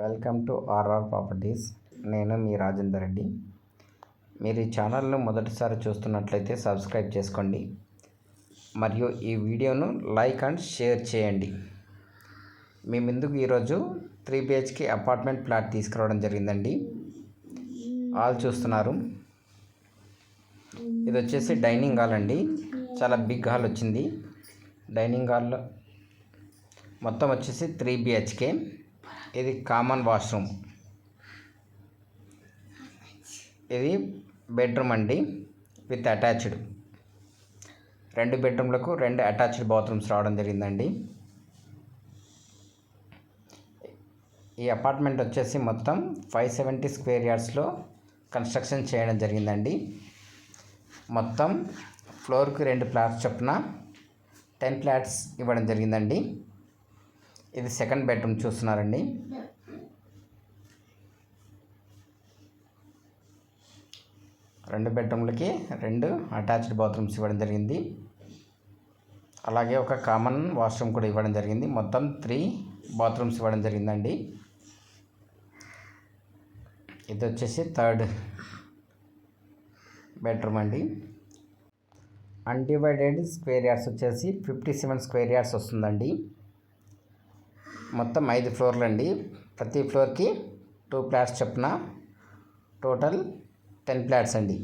Welcome to RR properties. నేను మీ రాజేందర్ రెడ్డి. మీరు ఈ ఛానల్ను మొదటిసారి చూస్తున్నట్లయితే సబ్స్క్రైబ్ చేసుకోండి మరియు ఈ వీడియోను లైక్ అండ్ షేర్ చేయండి. మీ ముందుకు ఈరోజు 3 BHK అపార్ట్మెంట్ ప్లాట్ తీసుకురావడం జరిగిందండి. హాల్ చూస్తున్నారు. ఇది వచ్చేసి డైనింగ్ హాల్ అండి. చాలా బిగ్ హాల్ వచ్చింది. డైనింగ్ హాల్లో మొత్తం వచ్చేసి 3 BHK. ఇది కామన్ వాష్రూమ్. ఇది బెడ్రూమ్ అండి విత్ అటాచ్డ్. 2 బెడ్రూమ్లకు 2 అటాచ్డ్ బాత్రూమ్స్ రావడం జరిగిందండి. ఈ అపార్ట్మెంట్ వచ్చేసి మొత్తం 570 స్క్వేర్ యార్డ్స్లో కన్స్ట్రక్షన్ చేయడం జరిగిందండి. మొత్తం ఫ్లోర్కి 2 ఫ్లాట్స్ చొప్పున 10 ఫ్లాట్స్ ఇవ్వడం జరిగిందండి. ఇది సెకండ్ బెడ్రూమ్ చూస్తున్నారండి. రెండు బెడ్రూమ్లకి 2 అటాచ్డ్ బాత్రూమ్స్ ఇవ్వడం జరిగింది. అలాగే ఒక కామన్ వాష్రూమ్ కూడా ఇవ్వడం జరిగింది. మొత్తం 3 బాత్రూమ్స్ ఇవ్వడం జరిగిందండి. ఇది వచ్చేసి థర్డ్ బెడ్రూమ్ అండి. అన్డివైడెడ్ స్క్వేర్ యార్డ్స్ వచ్చేసి 57 స్క్వేర్ యార్డ్స్ వస్తుందండి. మొత్తం 5 ఫ్లోర్లు అండి. ప్రతి ఫ్లోర్కి 2 ఫ్లాట్స్ చొప్పున టోటల్ 10 ఫ్లాట్స్ అండి.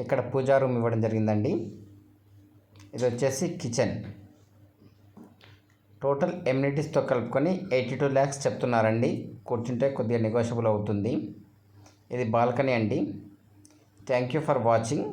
ఇక్కడ పూజా రూమ్ ఇవ్వడం జరిగిందండి. ఇది వచ్చేసి కిచెన్. టోటల్ ఎమ్యూనిటీస్తో కలుపుకొని 82 lakhs చెప్తున్నారండి. కూర్చుంటే కొద్దిగా నెగోషియబుల్ అవుతుంది. ఇది బాల్కనీ అండి. Thank you for watching.